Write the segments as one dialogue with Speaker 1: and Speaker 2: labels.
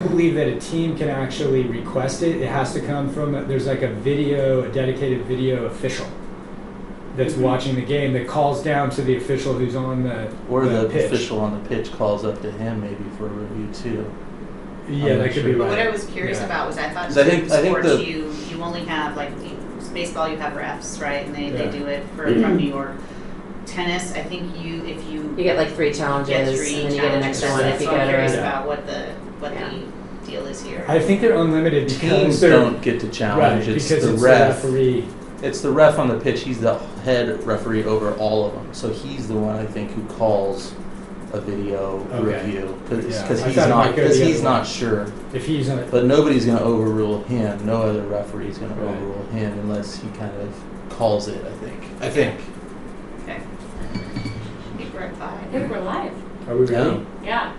Speaker 1: believe that a team can actually request it. It has to come from, there's like a dedicated video official that's watching the game that calls down to the official who's on the pitch.
Speaker 2: Official on the pitch calls up to him maybe for a review too.
Speaker 1: Yeah, that could be right.
Speaker 3: But what I was curious about was I thought
Speaker 2: in sports
Speaker 3: you only have, like, baseball you have refs, right? And they do it from New York. Tennis, I think if you
Speaker 4: get like 3 challenges, and then you get an extra one if you go to.
Speaker 3: I'm curious about what the deal is here.
Speaker 1: I think they're unlimited because
Speaker 2: teams don't get to challenge.
Speaker 1: Right,
Speaker 2: it's
Speaker 1: because
Speaker 2: the
Speaker 1: it's
Speaker 2: referee. It's the ref on the pitch. He's the head referee over all of them. So he's the one, I think, who calls a video review because he's not sure.
Speaker 1: If he's on it,
Speaker 2: but nobody's going to overrule him. No other referee is going to overrule him unless he kind of calls it. I think.
Speaker 3: Okay. I think we're at 5.
Speaker 4: I think we're live.
Speaker 1: Are we ready?
Speaker 4: Yeah.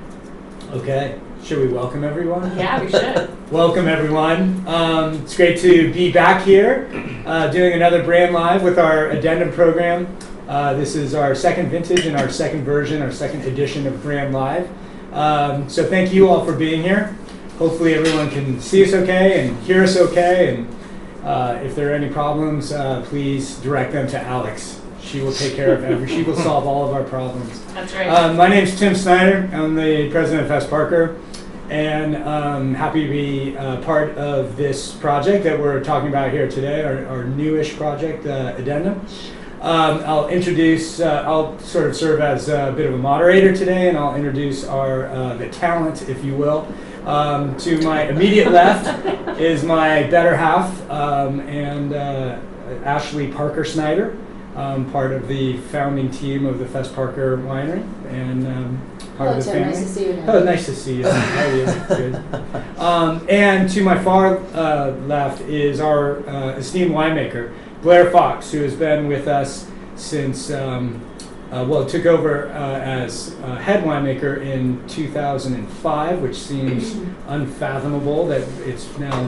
Speaker 1: Okay. Should we welcome everyone?
Speaker 4: Yeah, we should.
Speaker 1: Welcome everyone. It's great to be back here doing another Brand Live with our Addendum program. This is our second vintage and our second version, our second edition of Brand Live. So thank you all for being here. Hopefully everyone can see us okay and hear us okay. And if there are any problems, please direct them to Alex. She will take care of she will solve all of our problems.
Speaker 4: That's right.
Speaker 1: My name's Tim Snyder. I'm the president of Fest Parker. And I'm happy to be part of this project that we're talking about here today, our newish project, Addendum. I'll sort of serve as a bit of a moderator today, and I'll introduce the talent, if you will. To my immediate left is my better half, and Ashley Parker Snyder, part of the founding team of the Fest Parker Winery, and part of the family.
Speaker 4: Nice to see you.
Speaker 1: Oh, nice to see you. How are you? Good. And to my far left is our esteemed winemaker, Blair Fox, who has been with us since, took over as head winemaker in 2005, which seems unfathomable that it's now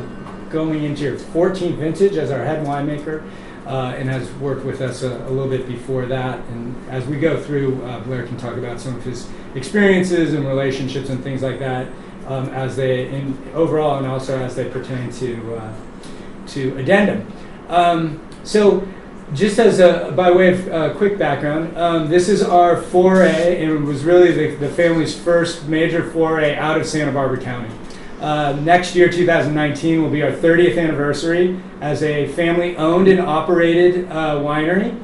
Speaker 1: going into your 14th vintage as our head winemaker. And has worked with us a little bit before that. And as we go through, Blair can talk about some of his experiences and relationships and things like that overall and also as they pertain to Addendum. So just as by way of quick background, this is our foray, and it was really the family's first major foray out of Santa Barbara County. Next year, 2019, will be our 30th anniversary as a family-owned and operated winery.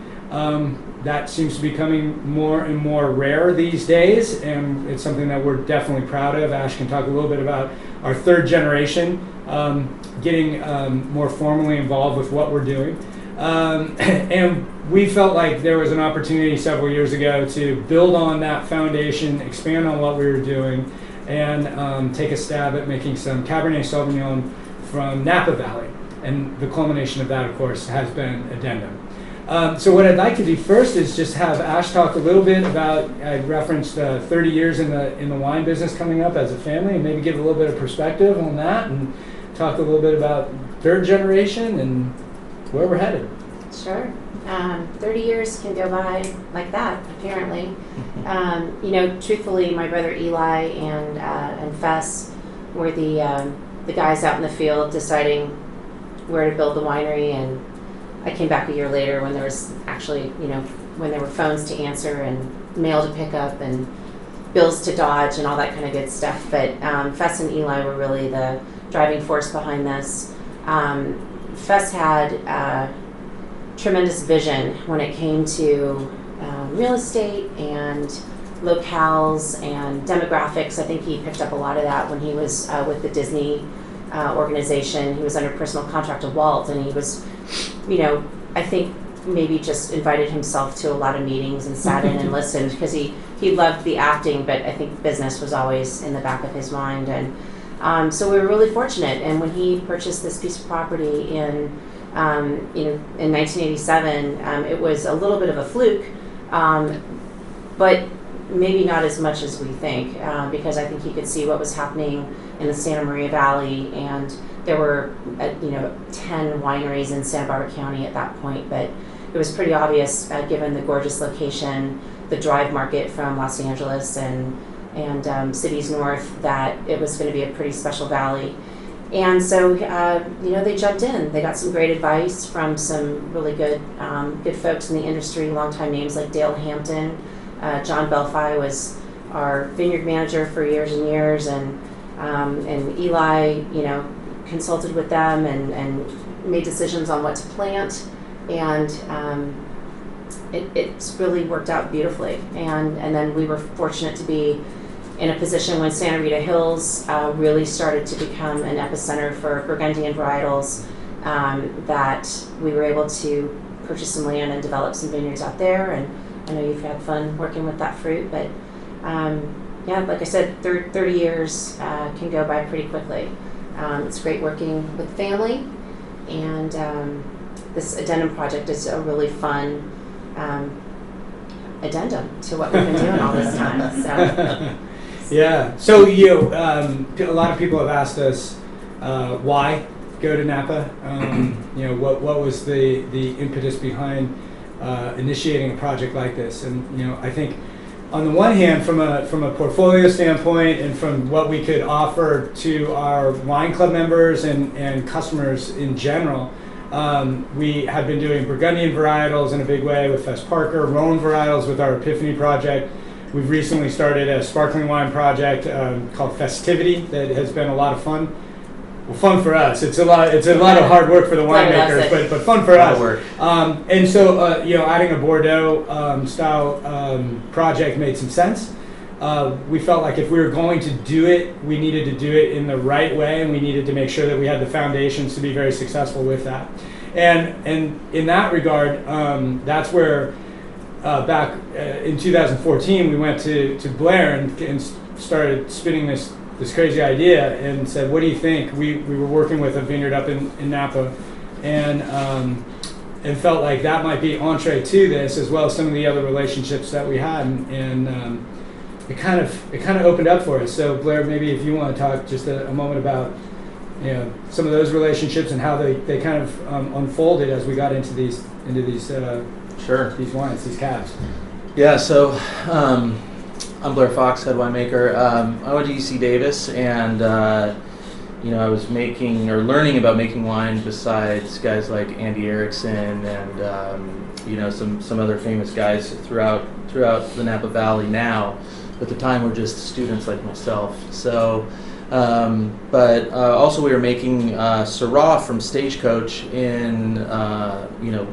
Speaker 1: That seems to be becoming more and more rare these days, and it's something that we're definitely proud of. Ash can talk a little bit about our third generation getting more formally involved with what we're doing. And we felt like there was an opportunity several years ago to build on that foundation, expand on what we were doing, and take a stab at making some Cabernet Sauvignon from Napa Valley. And the culmination of that, of course, has been Addendum. So what I'd like to do first is just have Ash talk a little bit about, I referenced 30 years in the wine business coming up as a family, and maybe give a little bit of perspective on that, and talk a little bit about third generation and where we're headed.
Speaker 4: Sure. 30 years can go by like that, apparently. Truthfully, my brother Eli and Fess were the guys out in the field deciding where to build the winery, and I came back a year later when there was actually, when there were phones to answer and mail to pick up and bills to dodge and all that kind of good stuff. But Fess and Eli were really the driving force behind this. Fess had tremendous vision when it came to real estate and locales and demographics. I think he picked up a lot of that when he was with the Disney organization. He was under personal contract to Walt, and he was, I think maybe just invited himself to a lot of meetings and sat in and listened because he loved the acting, but I think business was always in the back of his mind. And so we were really fortunate. And when he purchased this piece of property in 1987, it was a little bit of a fluke, but maybe not as much as we think, because I think he could see what was happening in the Santa Maria Valley, and there were 10 wineries in Santa Barbara County at that point, but it was pretty obvious given the gorgeous location, the drive market from Los Angeles and and cities north that it was going to be a pretty special valley. And so, they jumped in. They got some great advice from some really good folks in the industry, longtime names like Dale Hampton. John Belfi was our vineyard manager for years and years, and Eli, consulted with them and made decisions on what to plant, and it's really worked out beautifully. And then we were fortunate to be in a position when Santa Rita Hills really started to become an epicenter for Burgundian varietals, that we were able to purchase some land and develop some vineyards out there. And I know you've had fun working with that fruit, but like I said, 30 years can go by pretty quickly. It's great working with family, and this Addendum project is a really fun addendum to what we've been doing all this time. So.
Speaker 1: Yeah. So a lot of people have asked us why go to Napa. What was the impetus behind initiating a project like this? And I think on the one hand, from a portfolio standpoint, and from what we could offer to our wine club members and customers in general, we have been doing Burgundian varietals in a big way with Fess Parker, Rhone varietals with our Epiphany project. We've recently started a sparkling wine project called Festivity that has been a lot of fun. Well, fun for us. It's a lot of hard work for the winemakers, but fun for us.
Speaker 2: Work.
Speaker 1: And so adding a Bordeaux style project made some sense. We felt like if we were going to do it, we needed to do it in the right way, and we needed to make sure that we had the foundations to be very successful with that. And in that regard, that's where back in 2014 we went to Blair and started spinning this crazy idea and said, what do you think? We were working with a vineyard up in Napa, and felt like that might be entree to this, as well as some of the other relationships that we had, and it kind of opened up for us. So Blair, maybe if you want to talk just a moment about some of those relationships and how they kind of unfolded as we got into these
Speaker 2: Sure.
Speaker 1: these wines, these cabs.
Speaker 2: Yeah, so I'm Blair Fox, head winemaker. I went to UC Davis, and I was learning about making wine besides guys like Andy Erickson and some other famous guys throughout the Napa Valley now. But at the time, we're just students like myself. So, but also we were making Syrah from Stagecoach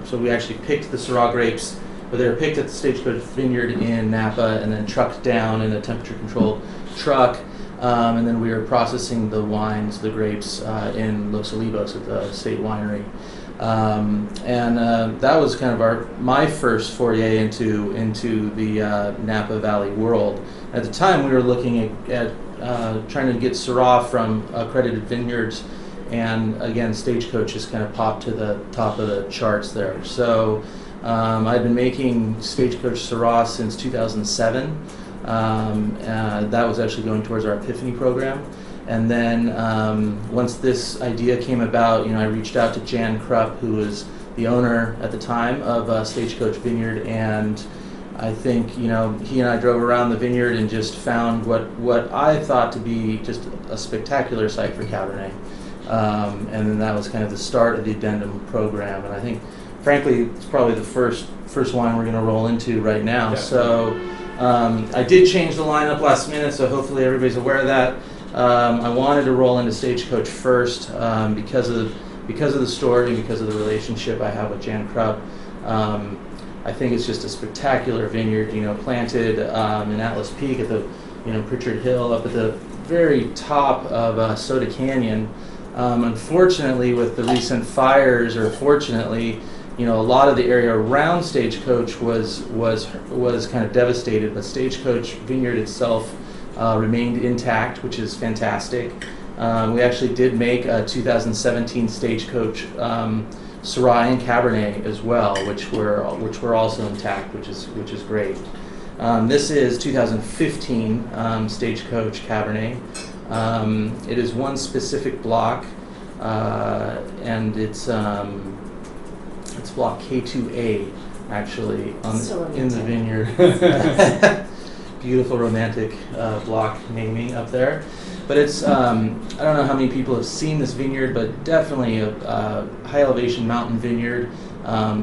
Speaker 2: so we actually picked the Syrah grapes, but they were picked at the Stagecoach Vineyard in Napa and then trucked down in a temperature-controlled truck, and then we were processing the grapes in Los Olivos at the state winery. That was kind of my first foray into the Napa Valley world. At the time, we were looking at trying to get Syrah from accredited vineyards, and again, Stagecoach just kind of popped to the top of the charts there. So I'd been making Stagecoach Syrah since 2007. That was actually going towards our Epiphany program. And then once this idea came about, I reached out to Jan Krupp, who was the owner at the time of Stagecoach Vineyard, and I think he and I drove around the vineyard and just found what I thought to be just a spectacular site for Cabernet. And then that was kind of the start of the Addendum program, and I think, frankly, it's probably the first wine we're going to roll into right now.
Speaker 1: Yeah.
Speaker 2: So I did change the lineup last minute, so hopefully everybody's aware of that. I wanted to roll into Stagecoach first because of the story and because of the relationship I have with Jan Krupp. I think it's just a spectacular vineyard, planted in Atlas Peak at the Pritchard Hill, up at the very top of Soda Canyon. Unfortunately, with the recent fires, or fortunately, a lot of the area around Stagecoach was kind of devastated, but Stagecoach Vineyard itself remained intact, which is fantastic. We actually did make a 2017 Stagecoach Syrah and Cabernet as well, which were also intact, which is great. This is 2015 Stagecoach Cabernet. It is one specific block, and it's block K2A actually in the vineyard. beautiful romantic block naming up there. But it's, I don't know how many people have seen this vineyard, but definitely a high elevation mountain vineyard.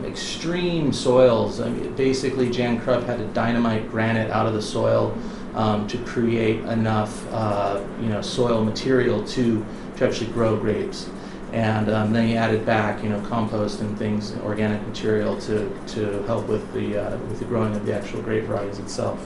Speaker 2: Extreme soils. I mean, basically, Jan Krupp had to dynamite granite out of the soil to create enough, soil material to actually grow grapes. And then he added back, compost and things, organic material to help with the growing of the actual grape varieties itself.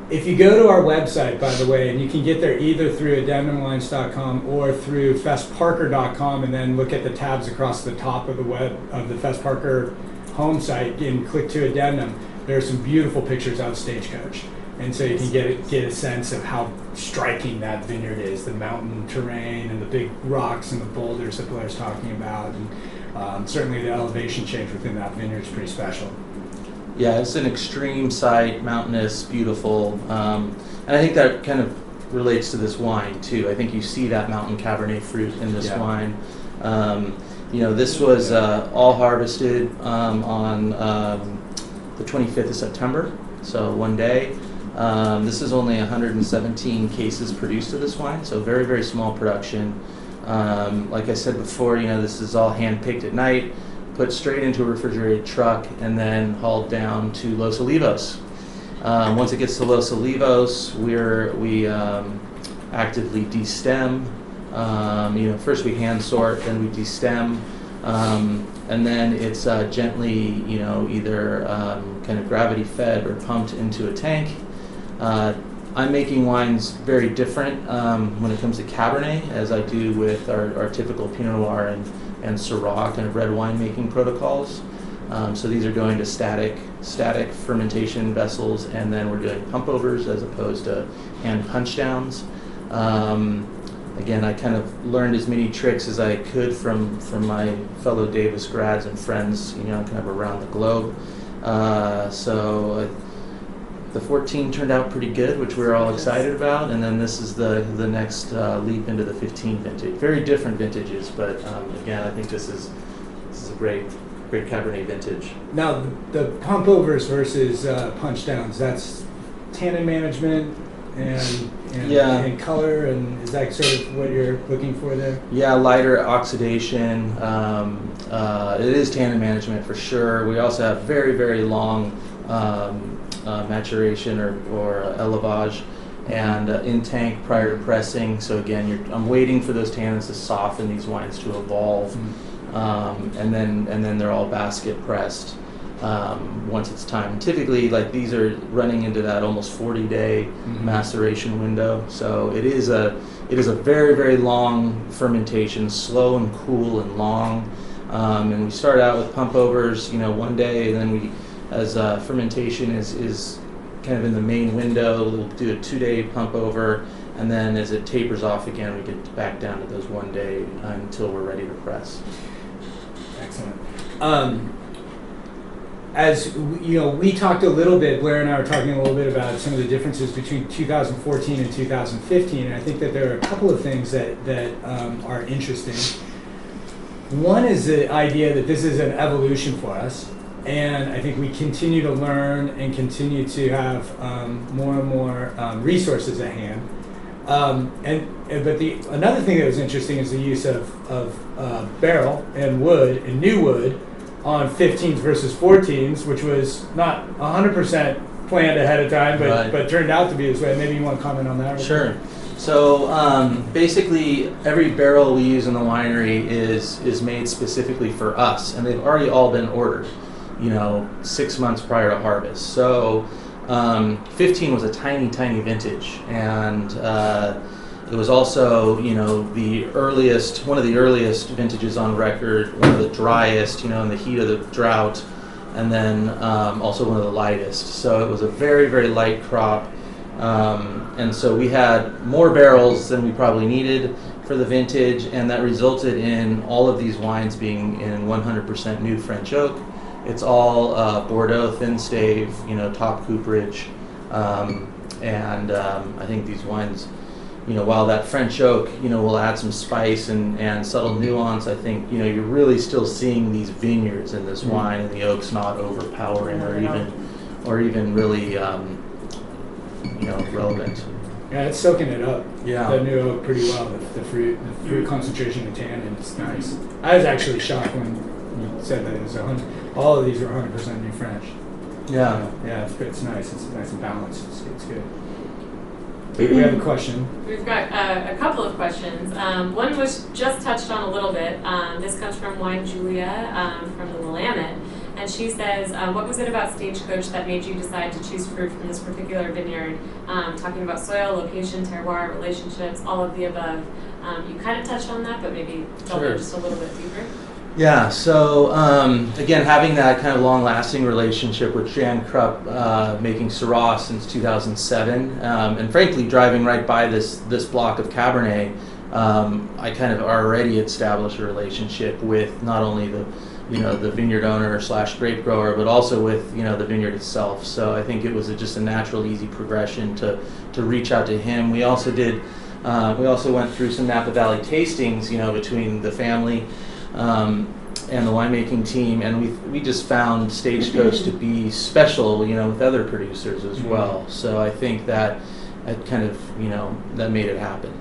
Speaker 1: If you go to our website, by the way, and you can get there either through addendumwines.com or through festparker.com, and then look at the tabs across the top of the web of the Fest Parker home site and click to Addendum. There are some beautiful pictures out of Stagecoach, and so you can get a sense of how striking that vineyard is, the mountain terrain and the big rocks and the boulders that Blair's talking about, and certainly the elevation change within that vineyard is pretty special.
Speaker 2: Yeah, it's an extreme site, mountainous, beautiful, and I think that kind of relates to this wine too. I think you see that mountain Cabernet fruit in this wine. This was all harvested on the 25th of September, so one day. This is only 117 cases produced of this wine, so very, very small production. Like I said before, this is all hand-picked at night, put straight into a refrigerated truck, and then hauled down to Los Olivos. Once it gets to Los Olivos, we actively destem. First we hand sort, then we destem, and then it's gently, either kind of gravity fed or pumped into a tank. I'm making wines very different when it comes to Cabernet, as I do with our typical Pinot Noir and Syrah kind of red wine making protocols. So these are going to static fermentation vessels, and then we're doing pump overs as opposed to hand punch downs. Again, I kind of learned as many tricks as I could from my fellow Davis grads and friends, kind of around the globe. So the 14 turned out pretty good, which we're all excited about, and then this is the next leap into the 15 vintage. Very different vintages, but again, I think this is a great Cabernet vintage.
Speaker 1: Now, the pump overs versus punch downs, that's tannin management and color, and is that sort of what you're looking for there?
Speaker 2: Yeah, lighter oxidation. It is tannin management for sure. We also have very, very long maturation or élevage and in tank prior to pressing. So again, I'm waiting for those tannins to soften these wines to evolve, and then they're all basket pressed once it's time. Typically, like these are running into that almost 40-day maceration window. So it is a very, very long fermentation, slow and cool and long. And we start out with pump overs, one day, and then we, as fermentation is kind of in the main window, we'll do a 2-day pump over, and then as it tapers off again, we get back down to those 1 day until we're ready to press.
Speaker 1: Excellent. As we talked a little bit, Blair and I were talking a little bit about some of the differences between 2014 and 2015, and I think that there are a couple of things that are interesting. One is the idea that this is an evolution for us, and I think we continue to learn and continue to have more and more resources at hand. But another thing that was interesting is the use of barrel and wood and new wood on 15s versus 14s, which was not 100% planned ahead of time, but turned out to be this way. Maybe you want to comment on that?
Speaker 2: Sure. So basically, every barrel we use in the winery is made specifically for us, and they've already all been ordered, 6 months prior to harvest. So 15 was a tiny, tiny vintage, and it was also, one of the earliest vintages on record, one of the driest, in the heat of the drought, and then also one of the lightest. So it was a very, very light crop. And so we had more barrels than we probably needed for the vintage, and that resulted in all of these wines being in 100% new French oak. It's all Bordeaux thin stave, top cooperage, and I think these wines, while that French oak, will add some spice and subtle nuance, I think, you're really still seeing these vineyards in this wine, and the oak's not overpowering or even really relevant.
Speaker 1: Yeah, it's soaking it up.
Speaker 2: Yeah.
Speaker 1: The new oak pretty well. The fruit concentration and tannin is nice. I was actually shocked when you said that it was all of these are 100% New French.
Speaker 2: Yeah.
Speaker 1: Yeah, it's good. It's nice. It's nice and balanced. It's good. We have a question.
Speaker 5: We've got a couple of questions. One was just touched on a little bit. This comes from Wine Julia from the Willamette. And she says, what was it about Stagecoach that made you decide to choose fruit from this particular vineyard? Talking about soil, location, terroir, relationships, all of the above. You kind of touched on that, but maybe delve in just a little bit deeper.
Speaker 2: Yeah, so again, having that kind of long-lasting relationship with Jan Krupp, making Syrah since 2007, and frankly, driving right by this block of Cabernet, I kind of already established a relationship with not only the vineyard owner / grape grower, but also with the vineyard itself. So I think it was just a natural, easy progression to reach out to him. We also did, we also went through some Napa Valley tastings, between the family. And the winemaking team, and we just found Stagecoach to be special, with other producers as well. So I think that it kind of, that made it happen.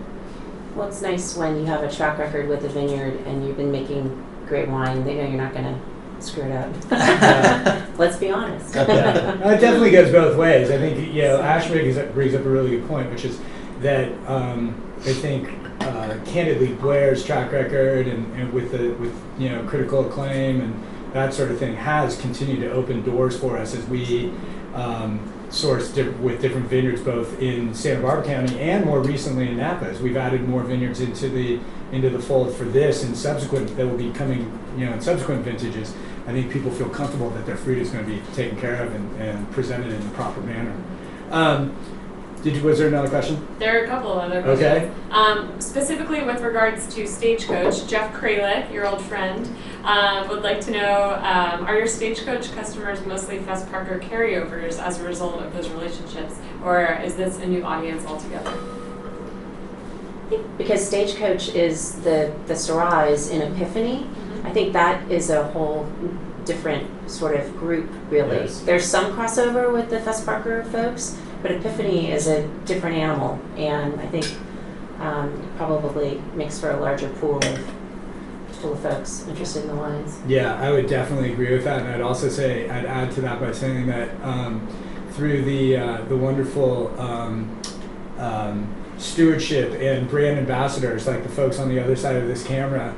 Speaker 4: Well, it's nice when you have a track record with a vineyard and you've been making great wine. They know you're not going to screw it up. Let's be honest.
Speaker 1: Yeah. No, it definitely goes both ways. I think Ash brings up a really good point, which is that I think candidly Blair's track record and with critical acclaim and that sort of thing has continued to open doors for us as we source with different vineyards both in Santa Barbara County and more recently in Napa, as we've added more vineyards into the fold for this and subsequent that will be coming in subsequent vintages. I think people feel comfortable that their fruit is going to be taken care of and presented in the proper manner. Was there another question?
Speaker 5: There are a couple of other questions.
Speaker 1: Okay.
Speaker 5: Specifically with regards to Stagecoach, Jeff Kralik, your old friend, would like to know, are your Stagecoach customers mostly Fess Parker carryovers as a result of those relationships, or is this a new audience altogether?
Speaker 4: I think because Stagecoach is the Syrah is in Epiphany, I think that is a whole different sort of group, really.
Speaker 1: Yes.
Speaker 4: There's some crossover with the Fess Parker folks, but Epiphany is a different animal, and I think it probably makes for a larger pool of folks interested in the wines.
Speaker 1: Yeah, I would definitely agree with that, and I'd also say I'd add to that by saying that through the wonderful stewardship and brand ambassadors like the folks on the other side of this camera,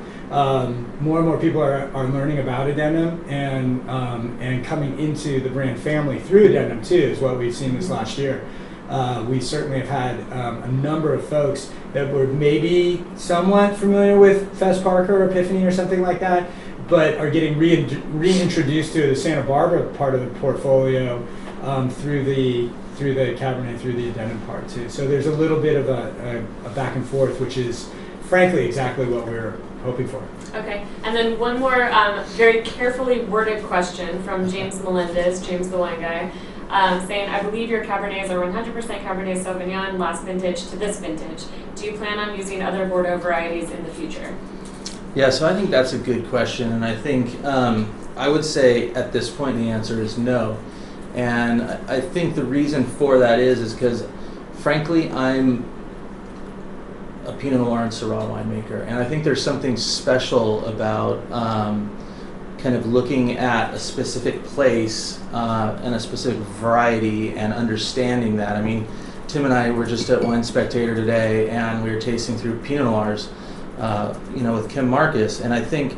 Speaker 1: more and more people are learning about Addendum and coming into the brand family through Addendum too, is what we've seen this last year. We certainly have had a number of folks that were maybe somewhat familiar with Fess Parker or Epiphany or something like that, but are getting reintroduced to the Santa Barbara part of the portfolio through the Cabernet, through the Addendum part too. So there's a little bit of a back and forth, which is frankly exactly what we're hoping for.
Speaker 5: Okay, and then one more very carefully worded question from James Melendez, James the wine guy, saying, I believe your Cabernets are 100% Cabernet Sauvignon last vintage to this vintage. Do you plan on using other Bordeaux varieties in the future?
Speaker 2: Yeah, so I think that's a good question, and I think I would say at this point the answer is no. And I think the reason for that is because frankly I'm a Pinot Noir and Syrah winemaker, and I think there's something special about kind of looking at a specific place and a specific variety and understanding that. I mean, Tim and I were just at Wine Spectator today, and we were tasting through Pinot Noirs, with Kim Marcus, and I think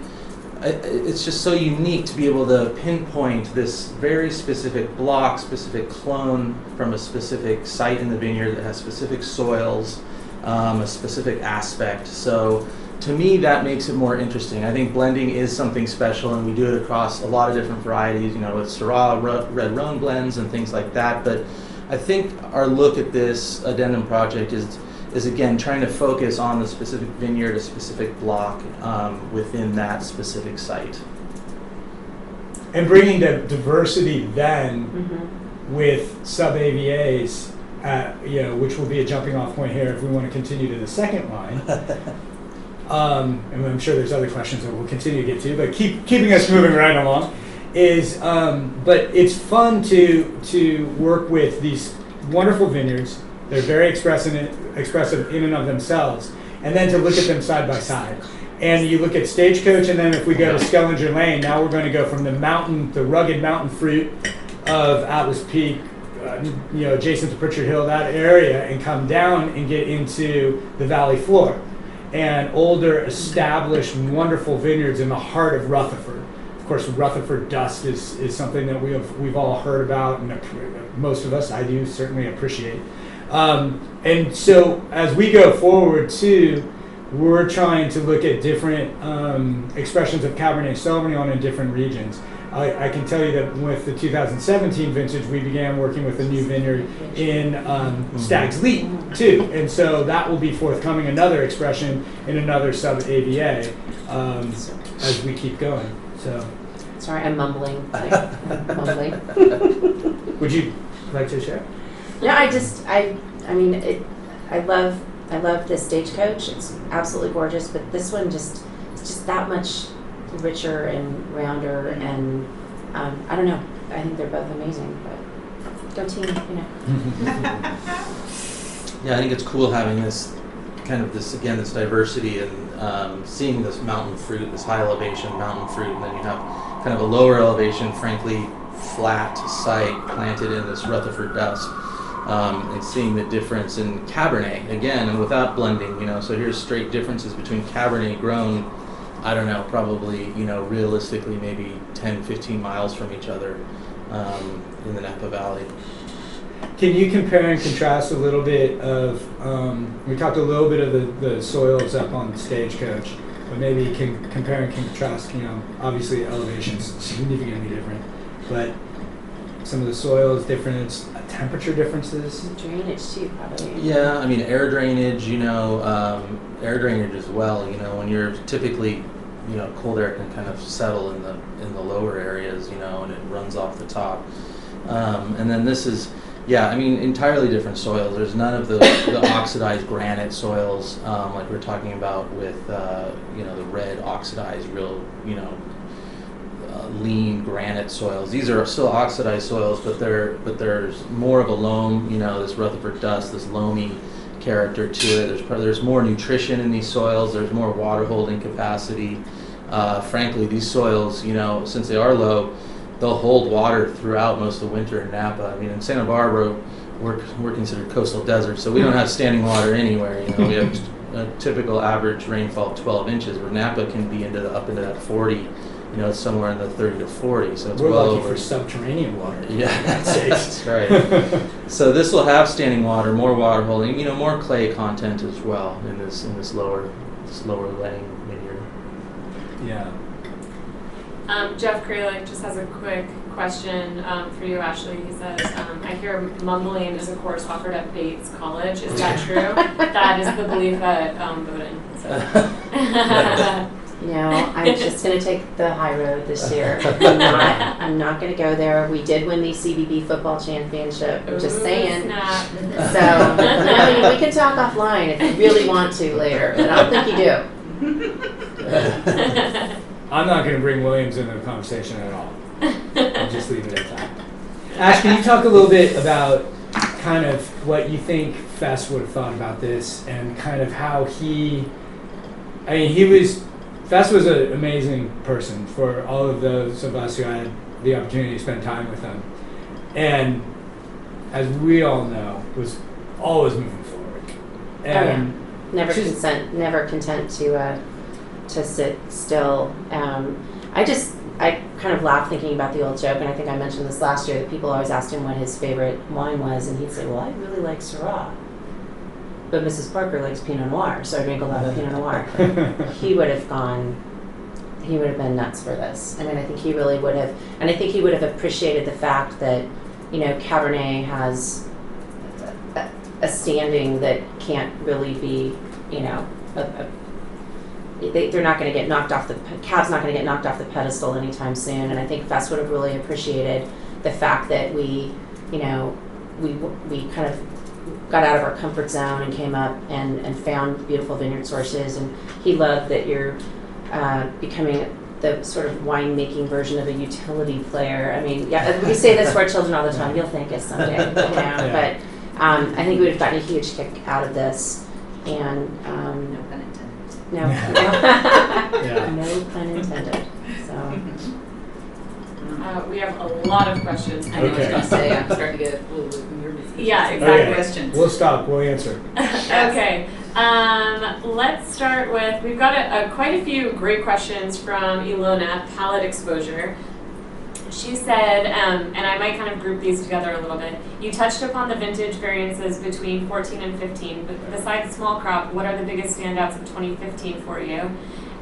Speaker 2: it's just so unique to be able to pinpoint this very specific block, specific clone from a specific site in the vineyard that has specific soils, a specific aspect. So to me, that makes it more interesting. I think blending is something special, and we do it across a lot of different varieties, with Syrah, Red Rhone blends and things like that. But I think our look at this Addendum project is again trying to focus on the specific vineyard, a specific block within that specific site.
Speaker 1: And bringing the diversity then with sub-AVAs, which will be a jumping off point here if we want to continue to the second line. And I'm sure there's other questions that we'll continue to get to, but keeping us moving right along is, but it's fun to work with these wonderful vineyards. They're very expressive in and of themselves. And then to look at them side by side. And you look at Stagecoach, and then if we go to Skellinger Lane, now we're going to go from the rugged mountain fruit of Atlas Peak, adjacent to Pritchard Hill, that area, and come down and get into the valley floor. And older, established, wonderful vineyards in the heart of Rutherford. Of course, Rutherford dust is something that we've all heard about, and most of us, I do, certainly appreciate. And so as we go forward too, we're trying to look at different expressions of Cabernet Sauvignon in different regions. I can tell you that with the 2017 vintage, we began working with a new vineyard in Stag's Leap too, and so that will be forthcoming, another expression in another sub-AVA as we keep going. So,
Speaker 4: sorry, I'm mumbling. Mumbling.
Speaker 1: Would you like to share?
Speaker 4: No, I love the Stagecoach. It's absolutely gorgeous, but this one it's just that much richer and rounder, and I don't know. I think they're both amazing, but go team,
Speaker 2: Yeah, I think it's cool having this diversity, and seeing this mountain fruit, this high elevation mountain fruit, and then you have kind of a lower elevation, frankly flat site planted in this Rutherford dust. And seeing the difference in Cabernet again, and without blending, so here's straight differences between Cabernet grown, I don't know, probably, realistically maybe 10, 15 miles from each other in the Napa Valley.
Speaker 1: Can you compare and contrast a little bit of, we talked a little bit of the soils up on Stagecoach, but maybe you can compare and contrast, obviously elevation's significantly different, but some of the soils difference, temperature differences.
Speaker 4: Drainage too, probably.
Speaker 2: Yeah, I mean air drainage, air drainage as well. When you're typically, cold air can kind of settle in the lower areas, and it runs off the top. And then this is, entirely different soils. There's none of the oxidized granite soils like we're talking about with, the red oxidized, real, lean granite soils. These are still oxidized soils, but there's more of a loam, this Rutherford dust, this loamy character to it. There's more nutrition in these soils. There's more water holding capacity. Frankly, these soils, since they are low, they'll hold water throughout most of the winter in Napa. I mean, in Santa Barbara, we're considered coastal desert, so we don't have standing water anywhere. We have a typical average rainfall of 12 inches, where Napa can be up into that 40. It's somewhere in the 30 to 40, so it's
Speaker 1: We're
Speaker 2: well
Speaker 1: lucky
Speaker 2: over.
Speaker 1: for subterranean water.
Speaker 2: Yeah, that's right. So this will have standing water, more water holding, more clay content as well in this lower laying vineyard.
Speaker 1: Yeah.
Speaker 5: Jeff Kralik just has a quick question for you, Ashley. He says, I hear mumbling is a course offered at Bates College. Is that true? That is the belief at Bowdoin. So.
Speaker 4: I'm just going to take the high road this year. I'm not going to go there. We did win the CBB football championship. I'm just saying.
Speaker 5: Snap.
Speaker 4: So, we can talk offline if you really want to later, but I don't think you do.
Speaker 1: I'm not going to bring Williams into the conversation at all. I'll just leave it at that. Ash, can you talk a little bit about kind of what you think Fess would have thought about this, and kind of how Fess was an amazing person for all of those of us who had the opportunity to spend time with him. And as we all know, was always moving forward. And
Speaker 4: never content to sit still. I kind of laugh thinking about the old joke, and I think I mentioned this last year, that people always asked him what his favorite wine was, and he'd say, well, I really like Syrah. But Mrs. Parker likes Pinot Noir, so I drink a lot of Pinot Noir. He would have been nuts for this. I mean, I think he really would have, and I think he would have appreciated the fact that, Cabernet has a standing that can't really be, they're not going to get knocked off Cab's not going to get knocked off the pedestal anytime soon. And I think Fess would have really appreciated the fact that we kind of got out of our comfort zone and came up and found beautiful vineyard sources. And he loved that you're becoming the sort of winemaking version of a utility player. I mean, we say this to our children all the time. You'll thank us someday,
Speaker 1: Yeah.
Speaker 4: I think we would have gotten a huge kick out of this. And
Speaker 3: No pun intended.
Speaker 4: no,
Speaker 1: Yeah.
Speaker 4: no pun intended. So.
Speaker 5: We have a lot of questions.
Speaker 3: I know what I was
Speaker 1: Okay.
Speaker 3: gonna say, I'm starting to get a little bit nervous.
Speaker 5: Yeah, exactly.
Speaker 1: Okay.
Speaker 3: Questions.
Speaker 1: We'll stop. We'll answer.
Speaker 5: Okay, let's start with, we've got quite a few great questions from Ilona, palate exposure. She said, and I might kind of group these together a little bit, you touched upon the vintage variances between 14 and 15, but besides small crop, what are the biggest standouts of 2015 for you?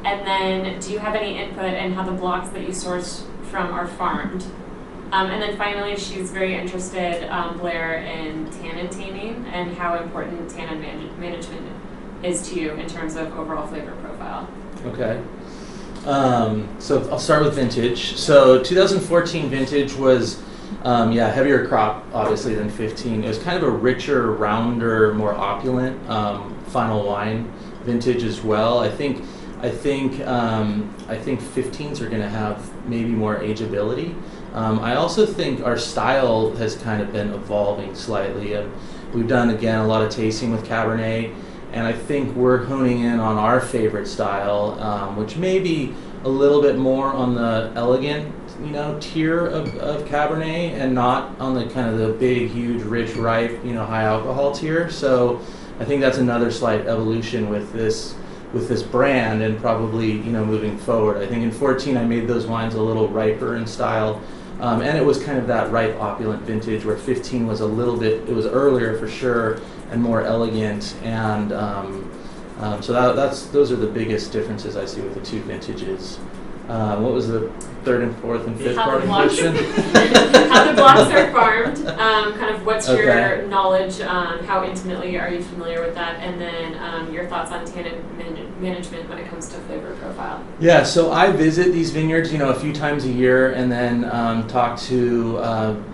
Speaker 5: And then, do you have any input in how the blocks that you source from are farmed? And then finally, she's very interested, Blair, in tannin taming and how important tannin management is to you in terms of overall flavor profile.
Speaker 2: Okay. So I'll start with vintage. So 2014 vintage was, heavier crop obviously than 15. It was kind of a richer, rounder, more opulent final wine vintage as well. I think 15s are going to have maybe more ageability. I also think our style has kind of been evolving slightly. We've done, again, a lot of tasting with Cabernet, and I think we're honing in on our favorite style, which may be a little bit more on the elegant, tier of Cabernet, and not on the kind of the big, huge, rich, ripe, high alcohol tier. So I think that's another slight evolution with this brand, and probably moving forward. I think in 14 I made those wines a little riper in style, and it was kind of that ripe, opulent vintage, where 15 was a little bit, it was earlier for sure, and more elegant, and so those are the biggest differences I see with the two vintages. What was the third and fourth and fifth part of the question?
Speaker 5: How the blocks are farmed, kind of what's your
Speaker 2: Okay.
Speaker 5: knowledge, how intimately are you familiar with that, and then your thoughts on tannin management when it comes to flavor profile.
Speaker 2: Yeah, so I visit these vineyards, a few times a year, and then talk to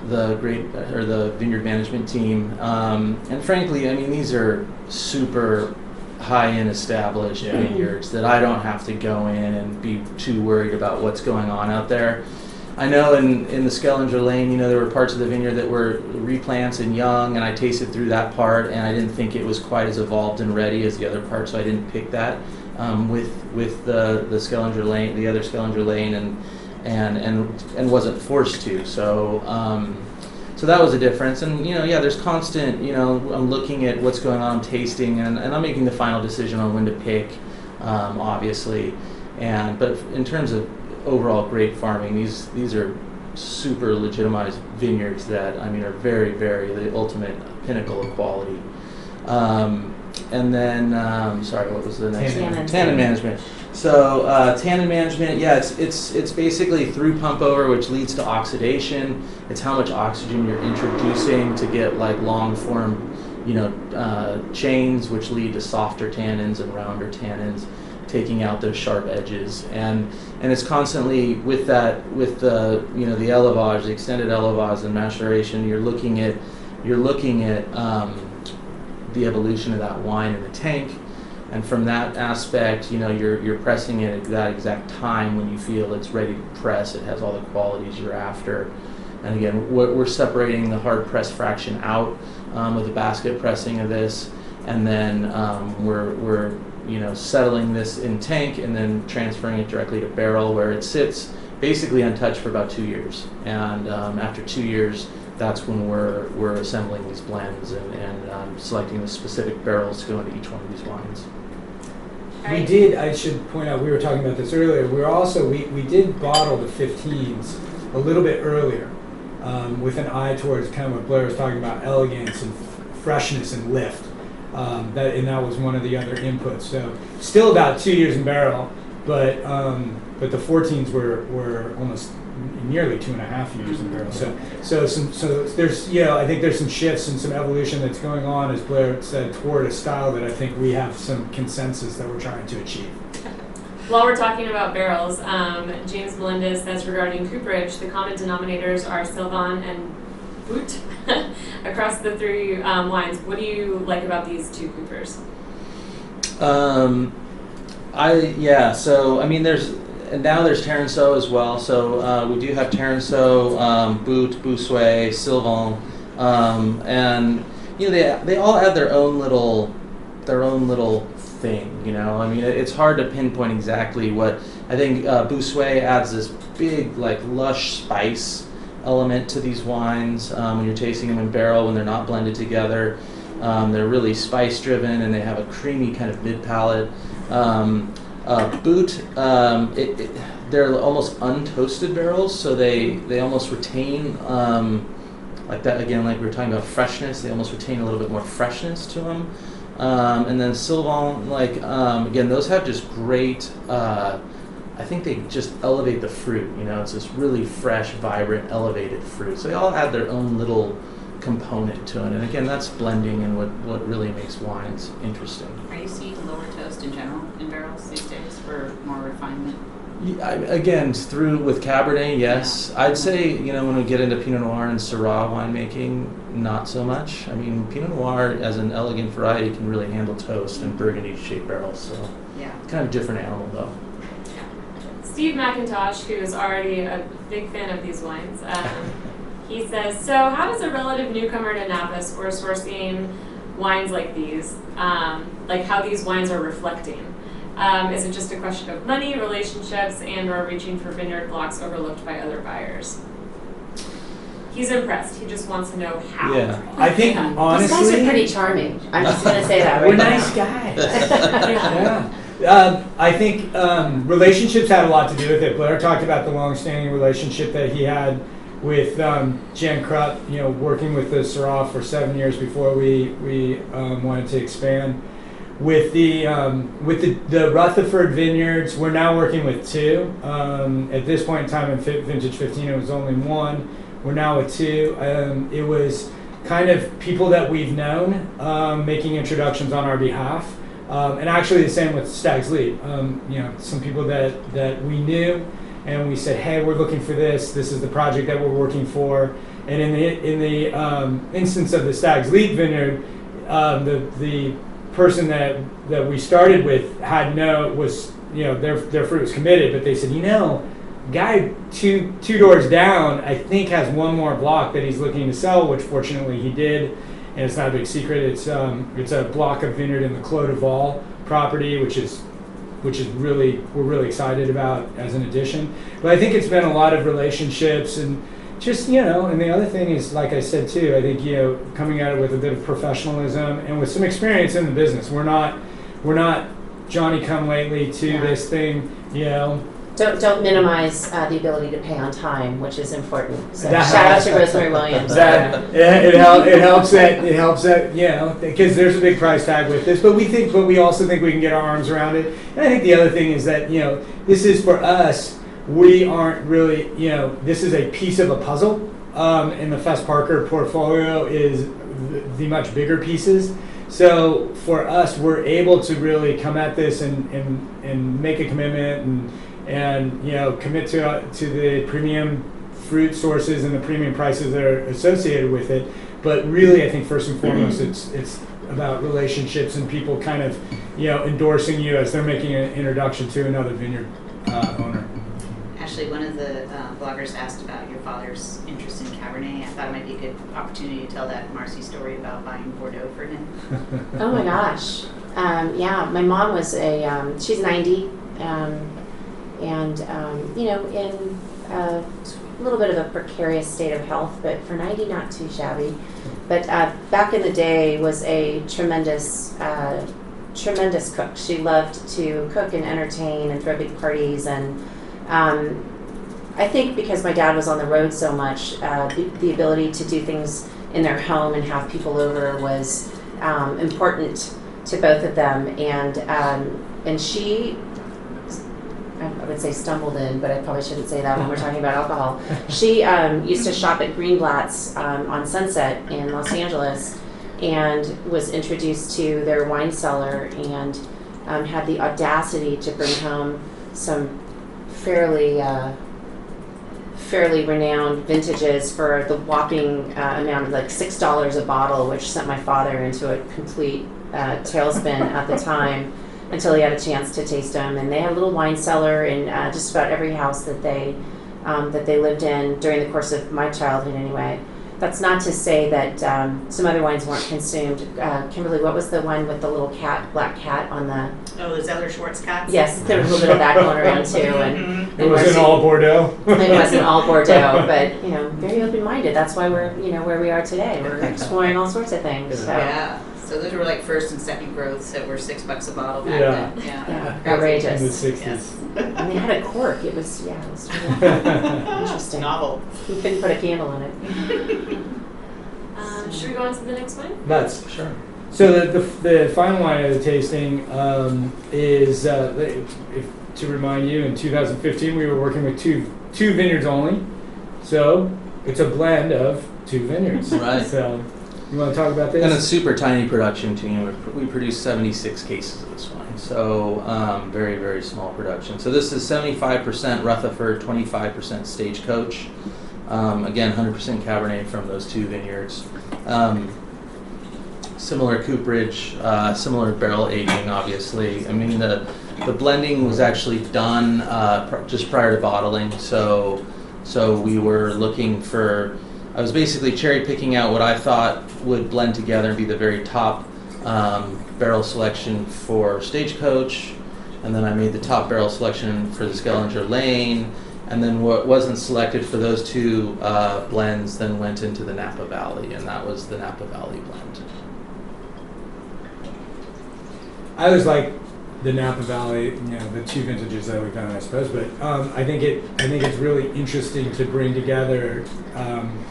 Speaker 2: the vineyard management team. And frankly, I mean, these are super high-end established vineyards that I don't have to go in and be too worried about what's going on out there. I know in the Skellinger Lane, there were parts of the vineyard that were replants and young, and I tasted through that part, and I didn't think it was quite as evolved and ready as the other part, so I didn't pick that with the Skellinger Lane, the other Skellinger Lane, and wasn't forced to. So so that was a difference, and there's constant. I'm looking at what's going on, tasting, and I'm making the final decision on when to pick, obviously, but in terms of overall grape farming, these are super legitimized vineyards that are very, very the ultimate pinnacle of quality. And then, sorry, what was the next one? Tannin management. So tannin management, it's basically through pump over, which leads to oxidation. It's how much oxygen you're introducing to get like long form, chains, which lead to softer tannins and rounder tannins, taking out those sharp edges, and it's constantly with the the élevage, the extended élevage and maturation. You're looking at the evolution of that wine in the tank, and from that aspect, you're pressing it at that exact time when you feel it's ready to press. It has all the qualities you're after, and again, we're separating the hard press fraction out with the basket pressing of this, and then we're settling this in tank and then transferring it directly to barrel, where it sits basically untouched for about 2 years. And after 2 years, that's when we're assembling these blends and selecting the specific barrels to go into each one of these wines.
Speaker 1: We did, I should point out, we were talking about this earlier, we did bottle the 15s a little bit earlier, with an eye towards kind of what Blair was talking about, elegance and freshness and lift. That was one of the other inputs. So still about 2 years in barrel, but the 14s were almost nearly 2.5 years in barrel. So there's I think there's some shifts and some evolution that's going on, as Blair said, toward a style that I think we have some consensus that we're trying to achieve.
Speaker 5: While we're talking about barrels, James Melendez says regarding cooperage, the common denominators are Sylvain and Boot across the three wines. What do you like about these two coopers? There's Terenceau as well. So we do have Terenceau, Boot, Boussuet, Sylvain, and
Speaker 2: they all add their own little thing. I mean, it's hard to pinpoint exactly what. I think Boussuet adds this big, like, lush spice element to these wines when you're tasting them in barrel, when they're not blended together. They're really spice driven, and they have a creamy kind of mid palate. Boot, they're almost untoasted barrels, so they almost retain, like that again, like we were talking about freshness. They almost retain a little bit more freshness to them. And then Sylvain, like again, those have just great. I think they just elevate the fruit. It's this really fresh, vibrant, elevated fruit. So they all add their own little component to it. And again, that's blending and what really makes wines interesting.
Speaker 3: Are you seeing lower toast in general in barrels these days for more refinement?
Speaker 2: Again, through with Cabernet, yes.
Speaker 3: Yeah.
Speaker 2: I'd say, when we get into Pinot Noir and Syrah winemaking, not so much. I mean, Pinot Noir as an elegant variety can really handle toast and Burgundy-shaped barrels. So
Speaker 3: Yeah.
Speaker 2: kind of different animal, though.
Speaker 5: Steve McIntosh, who is already a big fan of these wines, he says, so how does a relative newcomer to Napa score sourcing wines like these, like how these wines are reflecting? Is it just a question of money, relationships, and or reaching for vineyard blocks overlooked by other buyers? He's impressed. He just wants to know how.
Speaker 2: Yeah.
Speaker 1: I think honestly,
Speaker 4: These guys are pretty charming. I'm just going to say that
Speaker 1: we're
Speaker 4: right now.
Speaker 1: nice guys. Yeah. I think relationships had a lot to do with it. Blair talked about the long-standing relationship that he had with Jan Krupp, working with the Syrah for 7 years before we wanted to expand. With the Rutherford vineyards, we're now working with 2. At this point in time in vintage 15, it was only 1. We're now with 2. It was kind of people that we've known making introductions on our behalf. And actually the same with Stag's Leap. Some people that we knew, and we said, hey, we're looking for this. This is the project that we're working for. And in the instance of the Stag's Leap vineyard, the person that we started with their fruit was committed, but they said, guy two doors down, I think has one more block that he's looking to sell, which fortunately he did. And it's not a big secret. It's a block of vineyard in the Clos de Val property, which is we're really excited about as an addition. But I think it's been a lot of relationships and just and the other thing is, like I said too, I think coming at it with a bit of professionalism and with some experience in the business. We're not Johnny come lately to this thing.
Speaker 4: Don't minimize the ability to pay on time, which is important. So shout out to Rosemary Williams.
Speaker 1: It helps that because there's a big price tag with this, but we also think we can get our arms around it. And I think the other thing is that this is for us. We aren't really this is a piece of a puzzle, and the Fess Parker portfolio is the much bigger pieces. So for us, we're able to really come at this and make a commitment and commit to the premium fruit sources and the premium prices that are associated with it. But really, I think first and foremost, it's about relationships and people kind of endorsing you as they're making an introduction to another vineyard owner.
Speaker 3: Actually, one of the bloggers asked about your father's interest in Cabernet. I thought it might be a good opportunity to tell that Marcy story about buying Bordeaux for him.
Speaker 4: Oh my gosh. My mom was she's 90. In a little bit of a precarious state of health, but for 90, not too shabby. But back in the day, was a tremendous cook. She loved to cook and entertain and throw big parties, and I think because my dad was on the road so much, the ability to do things in their home and have people over was important to both of them, and she, I would say stumbled in, but I probably shouldn't say that when we're talking about alcohol. She used to shop at Greenblatt's on Sunset in Los Angeles and was introduced to their wine cellar and had the audacity to bring home some fairly renowned vintages for the whopping amount of like $6 a bottle, which sent my father into a complete tailspin at the time. Until he had a chance to taste them, and they had a little wine cellar in just about every house that they lived in during the course of my childhood, anyway. That's not to say that some other wines weren't consumed. Kimberly, what was the one with the little cat, black cat on the?
Speaker 3: Oh, the Zeller Schwartz cats?
Speaker 4: Yes, there was a little bit of that going around too. And
Speaker 1: It wasn't all Bordeaux.
Speaker 4: It wasn't all Bordeaux, but very open-minded. That's why we're where we are today. We're exploring all sorts of things. So.
Speaker 3: Yeah. So those were like first and second growths that were $6 a bottle back
Speaker 1: Yeah.
Speaker 3: then.
Speaker 4: Yeah,
Speaker 1: In
Speaker 4: outrageous.
Speaker 1: the 60s.
Speaker 3: Yes.
Speaker 4: And they had a cork. It was really interesting.
Speaker 3: Novel.
Speaker 4: You couldn't put a candle in it.
Speaker 5: Should we go on to the next one?
Speaker 1: That's
Speaker 2: Sure.
Speaker 1: so. The final wine of the tasting is to remind you. In 2015, we were working with two vineyards only, so it's a blend of 2 vineyards.
Speaker 2: Right.
Speaker 1: So, you want to talk about this?
Speaker 2: And a super tiny production team. We produced 76 cases of this wine, so very, very small production. So this is 75% Rutherford, 25% Stagecoach. Again, 100% Cabernet from those 2 vineyards. Similar cooperage, similar barrel aging, obviously. I mean, the blending was actually done just prior to bottling, so we were looking for. I was basically cherry picking out what I thought would blend together and be the very top barrel selection for Stagecoach, and then I made the top barrel selection for the Skellinger Lane, and then what wasn't selected for those 2 blends then went into the Napa Valley, and that was the Napa Valley blend.
Speaker 1: I always like the Napa Valley, the 2 vintages that we've done, I suppose. But I think it's really interesting to bring together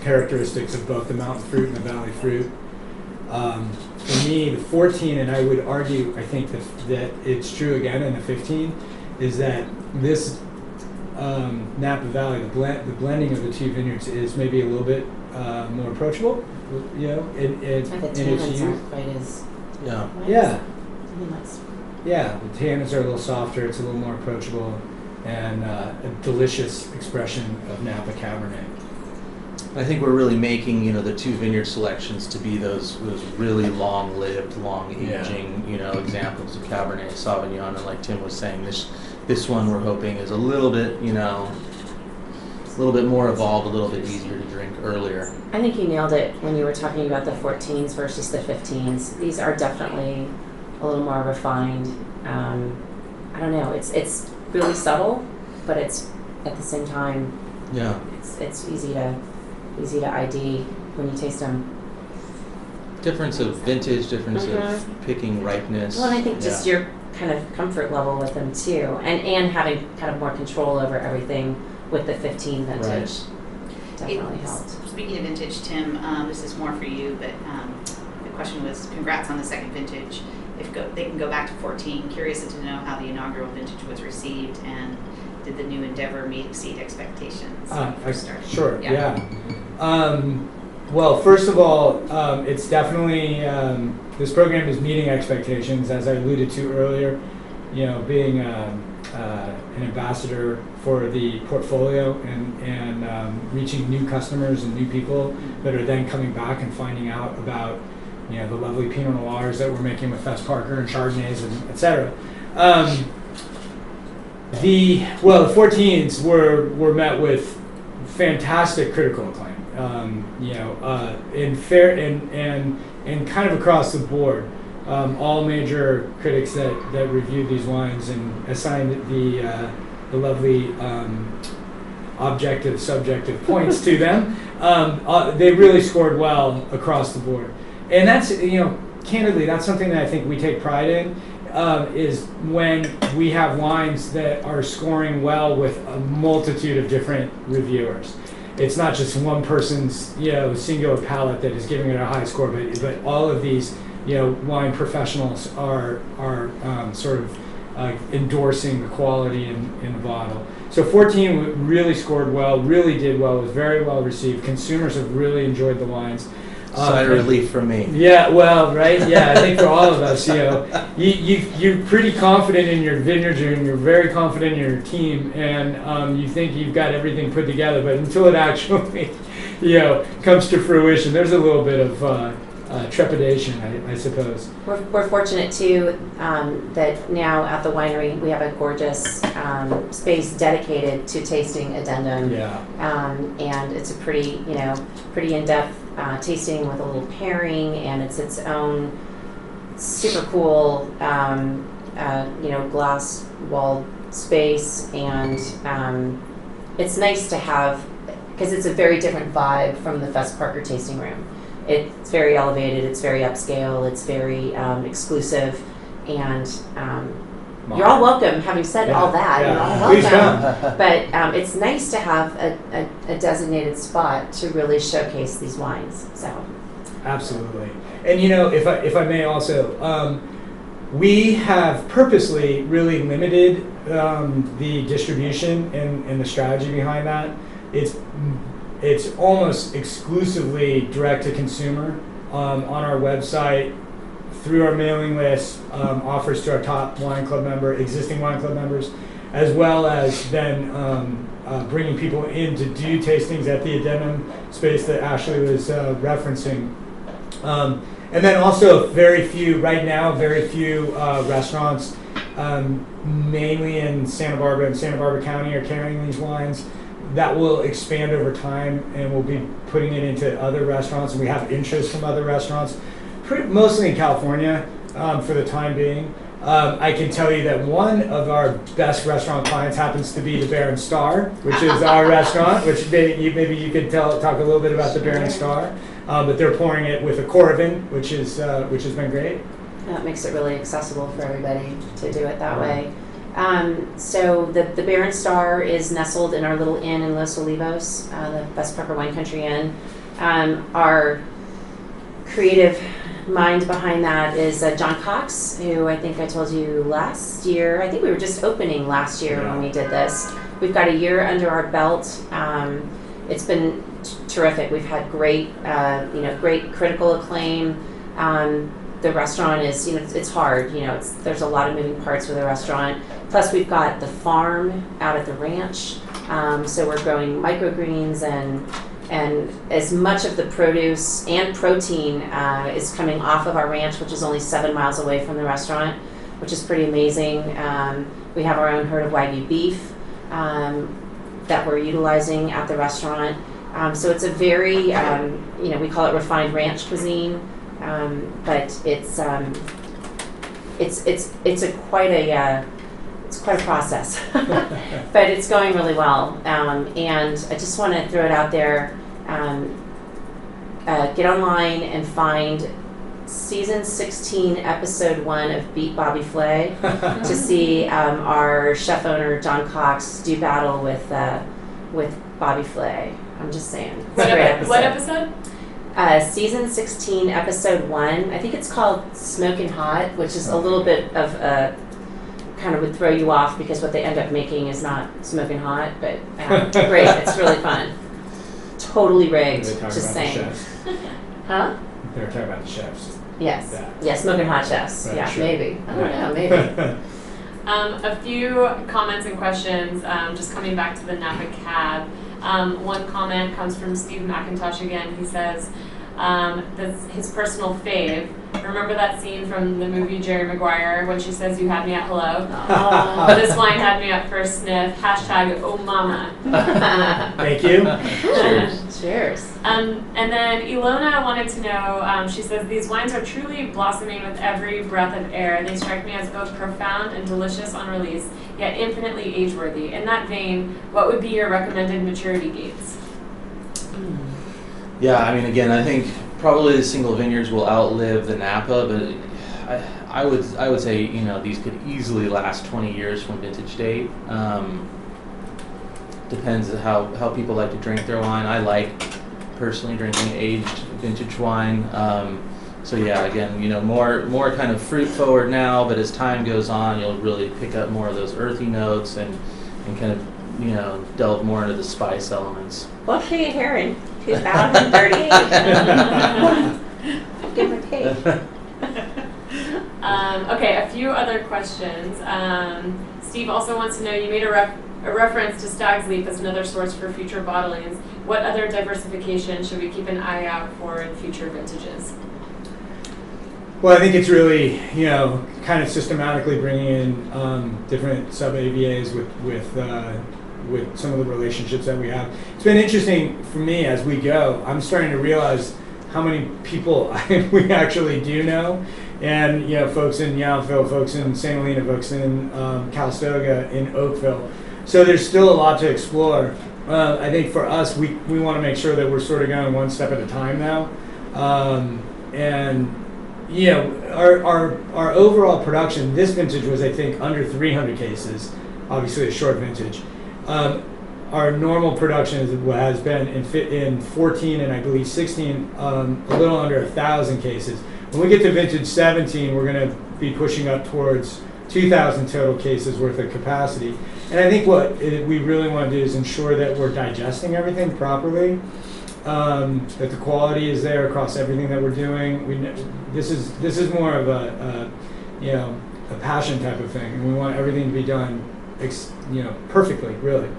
Speaker 1: characteristics of both the mountain fruit and the valley fruit. For me, the 14, and I would argue, I think that it's true again in the 15, is that this Napa Valley, the blending of the 2 vineyards is maybe a little bit more approachable. In
Speaker 4: The
Speaker 1: its
Speaker 4: tannins
Speaker 1: use.
Speaker 4: aren't quite as.
Speaker 2: Yeah.
Speaker 1: Yeah.
Speaker 4: I mean, that's.
Speaker 1: Yeah, the tannins are a little softer, it's a little more approachable, and a delicious expression of Napa Cabernet.
Speaker 2: I think we're really making, the 2 vineyard selections to be those really long-lived, long-aging, examples of Cabernet Sauvignon. And like Tim was saying, this one we're hoping is a little bit, a little bit more evolved, a little bit easier to drink earlier.
Speaker 4: I think you nailed it when you were talking about the 14s versus the 15s. These are definitely a little more refined. I don't know. It's really subtle, but it's at the same time.
Speaker 2: Yeah.
Speaker 4: It's easy to ID when you taste them.
Speaker 2: Difference of vintage, difference of picking ripeness.
Speaker 4: Well, and I think just your kind of comfort level with them too, and having kind of more control over everything with the 15 vintage definitely helped.
Speaker 3: Speaking of vintage, Tim, this is more for you, but the question was, congrats on the second vintage. If they can go back to 14, curious to know how the inaugural vintage was received, and did the new endeavor exceed expectations?
Speaker 1: Sure, yeah. Well, first of all, it's definitely, this program is meeting expectations, as I alluded to earlier. Being an ambassador for the portfolio and reaching new customers and new people that are then coming back and finding out about the lovely Pinot Noirs that we're making with Fess Parker and Chardonnays and et cetera. The 14s were met with fantastic critical acclaim. In fair and kind of across the board. All major critics that reviewed these wines and assigned the lovely objective, subjective points to them, they really scored well across the board. And that's, candidly, that's something that I think we take pride in, is when we have wines that are scoring well with a multitude of different reviewers. It's not just one person's, singular palate that is giving it a high score, but all of these, wine professionals are sort of endorsing the quality in the bottle. So 14 really scored well, really did well, was very well received. Consumers have really enjoyed the wines.
Speaker 2: Sigh of relief from me.
Speaker 1: Yeah, well, right, yeah, I think for all of us, you're pretty confident in your vineyards and you're very confident in your team, and you think you've got everything put together, but until it actually, comes to fruition, there's a little bit of trepidation, I suppose.
Speaker 4: We're fortunate too that now at the winery we have a gorgeous space dedicated to tasting Addendum.
Speaker 1: Yeah.
Speaker 4: And it's a pretty in-depth tasting with a little pairing, and it's its own super cool glass walled space, and it's nice to have because it's a very different vibe from the Fess Parker tasting room. It's very elevated, it's very upscale, it's very exclusive, and you're all welcome. Having said all that, you're all
Speaker 1: Please
Speaker 4: welcome.
Speaker 1: come.
Speaker 4: But it's nice to have a designated spot to really showcase these wines. So
Speaker 1: Absolutely. And if I may also, we have purposely really limited the distribution and the strategy behind that. It's almost exclusively direct to consumer on our website, through our mailing list, offers to our top existing wine club members, as well as then bringing people in to do tastings at the Addendum space that Ashley was referencing. And then also very few restaurants, mainly in Santa Barbara and Santa Barbara County, are carrying these wines. That will expand over time, and we'll be putting it into other restaurants, and we have interest from other restaurants, mostly in California for the time being. I can tell you that one of our best restaurant clients happens to be the Bear and Star, which is our restaurant, which maybe you could talk a little bit about the Bear and Star. But they're pouring it with a Coravin, which has been great.
Speaker 4: that makes it really accessible for everybody to do it that way. So the Bear and Star is nestled in our little inn in Los Olivos, the Fess Parker Wine Country Inn. Our creative mind behind that is John Cox, who I think I told you last year. I think we were just opening last year when we did this. We've got a year under our belt. It's been terrific. We've had great critical acclaim. The restaurant is, it's hard. There's a lot of moving parts with the restaurant. Plus, we've got the farm out at the ranch. So we're growing microgreens, and as much of the produce and protein is coming off of our ranch, which is only 7 miles away from the restaurant, which is pretty amazing. We have our own herd of Wagyu beef that we're utilizing at the restaurant. So it's a very, we call it refined ranch cuisine, but it's quite a process, but it's going really well. And I just want to throw it out there. Get online and find season 16, episode 1 of Beat Bobby Flay to see our chef owner John Cox do battle with Bobby Flay. I'm just saying. It's a great episode.
Speaker 5: What episode?
Speaker 4: Season 16, episode 1. I think it's called Smoking Hot, which is a little bit of kind of would throw you off because what they end up making is not smoking hot, but great. It's really fun. Totally rigged. Just saying. Huh?
Speaker 1: They were talking about the chefs.
Speaker 4: Yes.
Speaker 1: Yeah.
Speaker 4: Yeah, smoking hot chefs.
Speaker 1: Right,
Speaker 4: Yeah,
Speaker 1: sure.
Speaker 4: maybe. I don't know, maybe.
Speaker 5: A few comments and questions, just coming back to the Napa Cab. One comment comes from Steve McIntosh again. He says, that's his personal fave. Remember that scene from the movie Jerry Maguire when she says, "You had me at hello"?
Speaker 4: Oh.
Speaker 5: This wine had me at first sniff. Hashtag oh mama.
Speaker 1: Thank you.
Speaker 2: Cheers.
Speaker 4: Cheers.
Speaker 5: And then Ilona wanted to know, she says, these wines are truly blossoming with every breath of air. They strike me as both profound and delicious on release, yet infinitely age-worthy. In that vein, what would be your recommended maturity gates?
Speaker 2: Yeah, I mean, again, I think probably the single vineyards will outlive the Napa, but I would say, these could easily last 20 years from vintage date. Depends on how people like to drink their wine. I like personally drinking aged vintage wine. So yeah, again, more kind of fruit forward now, but as time goes on, you'll really pick up more of those earthy notes and kind of, delve more into the spice elements.
Speaker 4: Well, Kate Heron, 2038. Give or take.
Speaker 5: Okay, a few other questions. Steve also wants to know, you made a reference to Stag's Leap as another source for future bottlings. What other diversification should we keep an eye out for in future vintages?
Speaker 1: Well, I think it's really, kind of systematically bringing in different sub-AVAs with some of the relationships that we have. It's been interesting for me as we go. I'm starting to realize how many people we actually do know. And, folks in Yountville, folks in St. Helena, folks in Calistoga, in Oakville. So there's still a lot to explore. I think for us, we want to make sure that we're sort of going one step at a time now. Our overall production, this vintage was, I think, under 300 cases, obviously a short vintage. Our normal production has been in 14 and I believe 16, a little under 1,000 cases. When we get to vintage 17, we're going to be pushing up towards 2,000 total cases worth of capacity. And I think what we really want to do is ensure that we're digesting everything properly, that the quality is there across everything that we're doing. This is more of a passion type of thing, and we want everything to be done perfectly, really.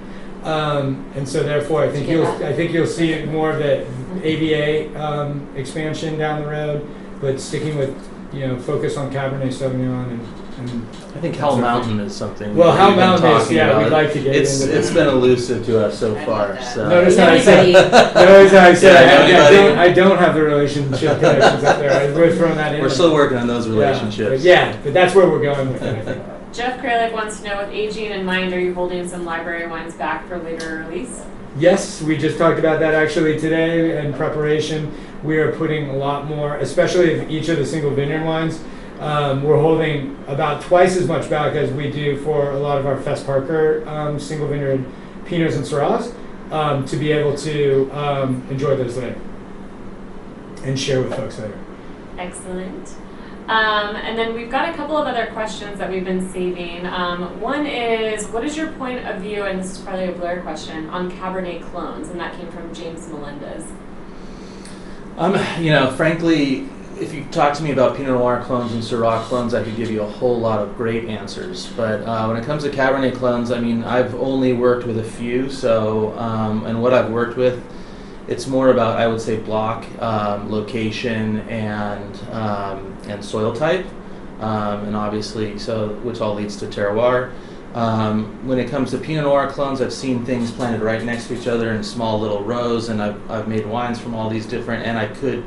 Speaker 1: And so therefore, I think you'll see more of the AVA expansion down the road, but sticking with focus on Cabernet Sauvignon and
Speaker 2: I think Hell Mountain is something.
Speaker 1: Well, Hell
Speaker 2: we've been
Speaker 1: Mountain is,
Speaker 2: talking about.
Speaker 1: we'd like to get into.
Speaker 2: It's been elusive to us so
Speaker 3: I
Speaker 2: far.
Speaker 3: love that.
Speaker 2: So.
Speaker 1: Notice how I said I don't have the relationship connections up there. We're throwing that in.
Speaker 2: We're still working on those relationships.
Speaker 1: But that's where we're going with it, I think.
Speaker 5: Jeff Kralik wants to know, with aging in mind, are you holding some library wines back for later release?
Speaker 1: Yes, we just talked about that actually today in preparation. We are putting a lot more, especially in each of the single vineyard wines. We're holding about twice as much back as we do for a lot of our Fess Parker single vineyard Pinots and Syrahs to be able to enjoy those later and share with folks later.
Speaker 5: Excellent. And then we've got a couple of other questions that we've been saving. One is, what is your point of view, and this is probably a Blair question, on Cabernet clones? And that came from James Melendez.
Speaker 2: Frankly, if you talk to me about Pinot Noir clones and Syrah clones, I could give you a whole lot of great answers. But when it comes to Cabernet clones, I've only worked with a few. So, and what I've worked with, it's more about, I would say, block, location, and soil type, and obviously, which all leads to terroir. When it comes to Pinot Noir clones, I've seen things planted right next to each other in small little rows, and I've made wines from all these different, and I could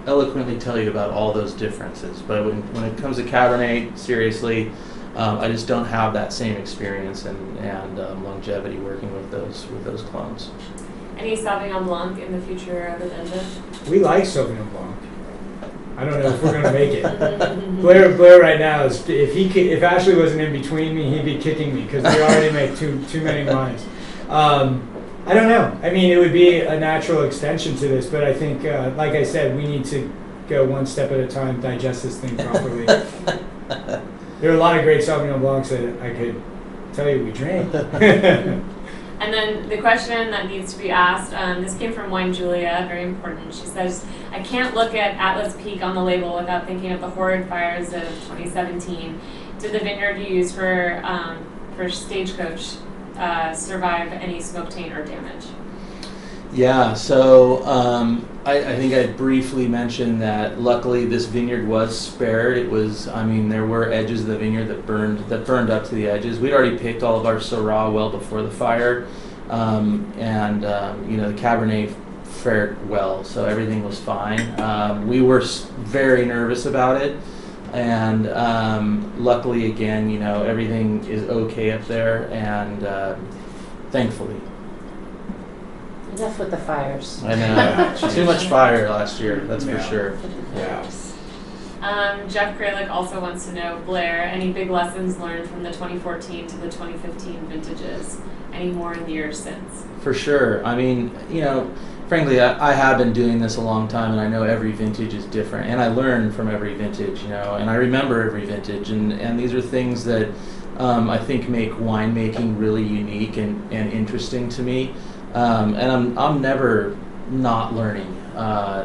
Speaker 2: eloquently tell you about all those differences. But when it comes to Cabernet, seriously, I just don't have that same experience and longevity working with those clones.
Speaker 5: Any Sauvignon Blanc in the future of Addendum?
Speaker 1: We like Sauvignon Blanc. I don't know if we're going to make it. Blair right now is, if Ashley wasn't in between me, he'd be kicking me because we already make too many wines. I don't know. It would be a natural extension to this, but I think, like I said, we need to go one step at a time, digest this thing properly. There are a lot of great Sauvignon Blancs that I could tell you we drank.
Speaker 5: And then the question that needs to be asked, this came from Wine Julia, very important. She says, I can't look at Atlas Peak on the label without thinking of the horrid fires of 2017. Did the vineyard you used for Stagecoach survive any smoke taint or damage?
Speaker 2: Yeah, so I think I briefly mentioned that luckily this vineyard was spared. It was, there were edges of the vineyard that burned up to the edges. We'd already picked all of our Syrah well before the fire, and the Cabernet fared well, so everything was fine. We were very nervous about it, and luckily again, everything is okay up there, and thankfully.
Speaker 4: Enough with the fires.
Speaker 2: I know. Too much fire last year, that's for sure.
Speaker 1: Yeah.
Speaker 5: Jeff Kralik also wants to know, Blair, any big lessons learned from the 2014 to the 2015 vintages? Any more in the years since?
Speaker 2: For sure. Frankly, I have been doing this a long time, and I know every vintage is different, and I learn from every vintage, and I remember every vintage, and these are things that I think make winemaking really unique and interesting to me. And I'm never not learning.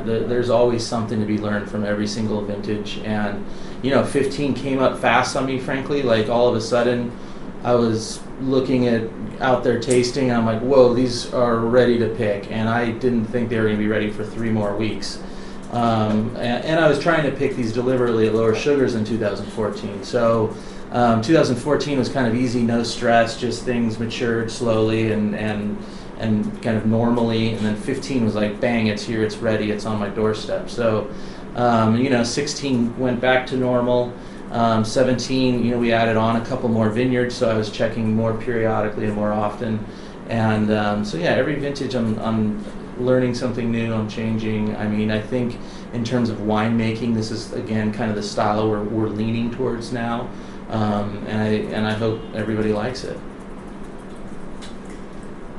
Speaker 2: There's always something to be learned from every single vintage. And 15 came up fast on me, frankly. Like all of a sudden, I was looking out there tasting, and I'm like, whoa, these are ready to pick. And I didn't think they were going to be ready for 3 more weeks. And I was trying to pick these deliberately at lower sugars in 2014. So 2014 was kind of easy, no stress, just things matured slowly and kind of normally. And then 15 was like, bang, it's here, it's ready, it's on my doorstep. So, 16 went back to normal. 17, we added on a couple more vineyards, so I was checking more periodically and more often. And every vintage I'm learning something new, I'm changing. I mean, I think in terms of winemaking, this is, again, kind of the style we're leaning towards now. And I hope everybody likes it.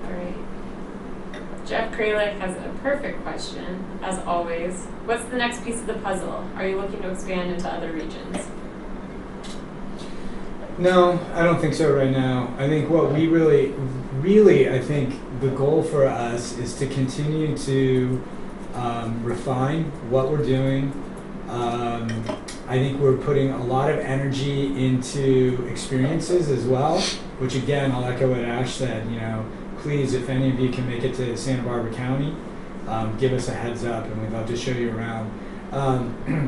Speaker 5: All right. Jeff Kralik has a perfect question, as always. What's the next piece of the puzzle? Are you looking to expand into other regions?
Speaker 1: No, I don't think so right now. I think what we really, I think the goal for us is to continue to refine what we're doing. I think we're putting a lot of energy into experiences as well, which again, I'll echo what Ash said, please, if any of you can make it to Santa Barbara County, give us a heads up and we'd love to show you around.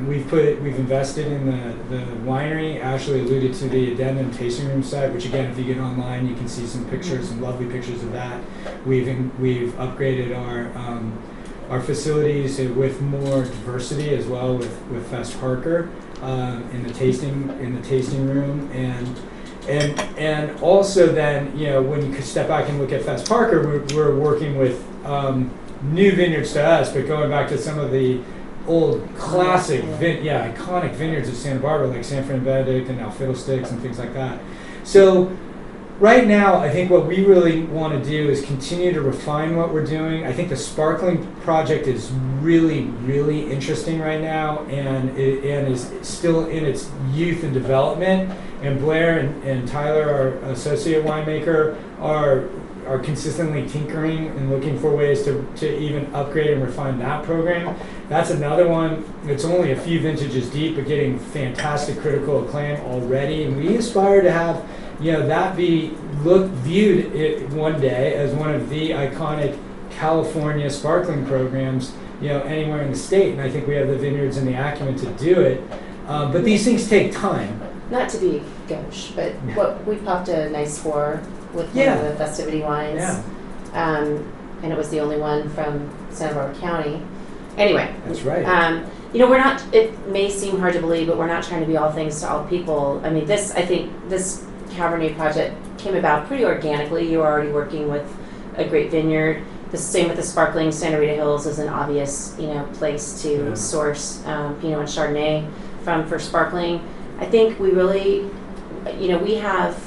Speaker 1: We've invested in the winery. Ashley alluded to the Addendum tasting room site, which again, if you get online, you can see some pictures, some lovely pictures of that. We've upgraded our facilities with more diversity as well with Fest Parker in the tasting room, and also then when you step back and look at Fest Parker, we're working with new vineyards to us, but going back to some of the old classic, iconic vineyards of Santa Barbara, like San Fran Benedict and now Fiddlesticks and things like that. So right now, I think what we really want to do is continue to refine what we're doing. I think the sparkling project is really, really interesting right now, and is still in its youth and development. And Blair and Tyler, our associate winemaker, are consistently tinkering and looking for ways to even upgrade and refine that program. That's another one. It's only a few vintages deep, but getting fantastic critical acclaim already. And we aspire to have that be viewed one day as one of the iconic California sparkling programs anywhere in the state. And I think we have the vineyards and the acumen to do it. But these things take time.
Speaker 4: Not to be gauche, but we popped a nice score with one of the festivity wines. Yeah. And it was the only one from Santa Barbara County. Anyway.
Speaker 1: That's right.
Speaker 4: We're not, it may seem hard to believe, but we're not trying to be all things to all people. I mean, I think this Cabernet project came about pretty organically. You were already working with a great vineyard. The same with the sparkling. Santa Rita Hills is an obvious, place to source Pinot and Chardonnay from for sparkling. I think we really, we have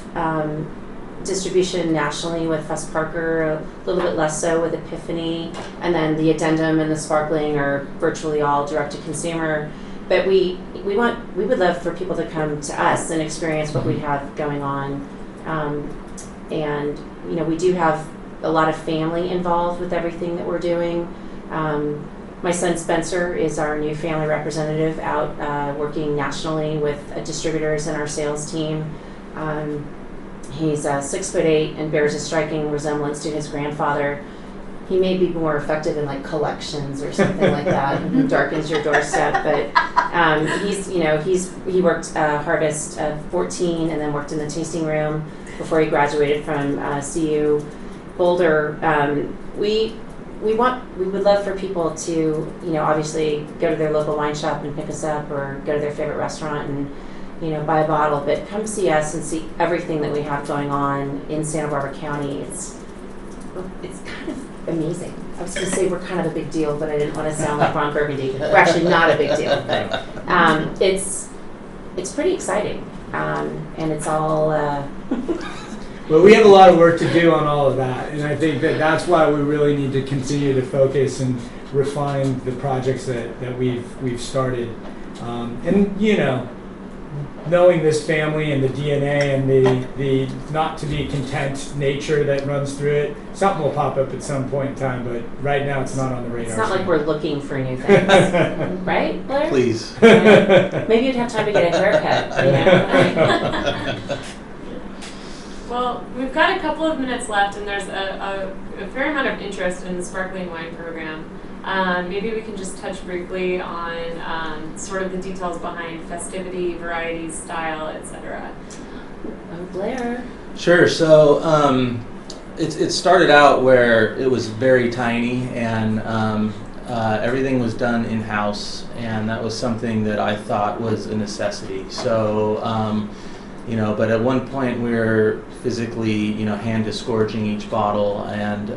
Speaker 4: distribution nationally with Fest Parker, a little bit less so with Epiphany, and then the Addendum and the sparkling are virtually all direct to consumer. But we would love for people to come to us and experience what we have going on. And we do have a lot of family involved with everything that we're doing. My son Spencer is our new family representative out working nationally with distributors and our sales team. He's 6'8" and bears a striking resemblance to his grandfather. He may be more effective in like collections or something like that, and darkens your doorstep. But he worked Harvest 14 and then worked in the tasting room before he graduated from CU Boulder. We would love for people to obviously go to their local wine shop and pick us up, or go to their favorite restaurant and buy a bottle, but come see us and see everything that we have going on in Santa Barbara County. It's kind of amazing. I was going to say we're kind of a big deal, but I didn't want to sound like Ron Burgundy. We're actually not a big deal, but it's pretty exciting, and it's all.
Speaker 1: Well, we have a lot of work to do on all of that, and I think that's why we really need to continue to focus and refine the projects that we've started, and knowing this family and the DNA and the not to be content nature that runs through it, something will pop up at some point in time, but right now it's not on the radar.
Speaker 4: It's not like we're looking for new things, right, Blair?
Speaker 2: Please.
Speaker 4: Maybe you'd have time to get a haircut.
Speaker 5: Well, we've got a couple of minutes left, and there's a fair amount of interest in the sparkling wine program. Maybe we can just touch briefly on sort of the details behind festivity, varieties, style, etc.
Speaker 4: Blair.
Speaker 2: Sure. So it started out where it was very tiny, and everything was done in-house, and that was something that I thought was a necessity. So, but at one point we were physically, hand disgorging each bottle, and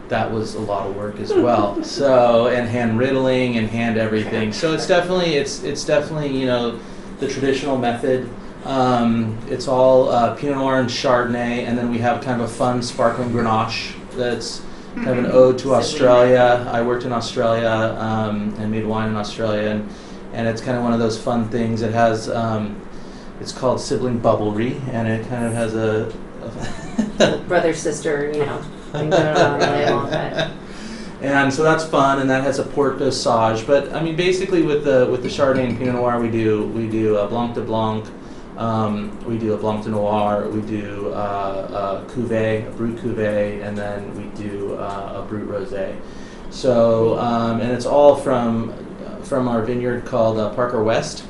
Speaker 2: that was a lot of work as well. So, and hand riddling and hand everything. So it's definitely the traditional method. It's all Pinot Noir and Chardonnay, and then we have kind of a fun sparkling Grenache that's kind of an ode to Australia. I worked in Australia and made wine in Australia, and it's kind of one of those fun things. It has, it's called sibling bubblery, and it kind of has a
Speaker 4: Brother, sister, thing going on the label. But
Speaker 2: and so that's fun, and that has a port dosage. But I mean, basically with the Chardonnay and Pinot Noir, we do a Blanc de Blanc. We do a Blanc de Noir, we do a Cuvée, a Brut Cuvée, and then we do a Brut Rosé. So, and it's all from our vineyard called Parker West,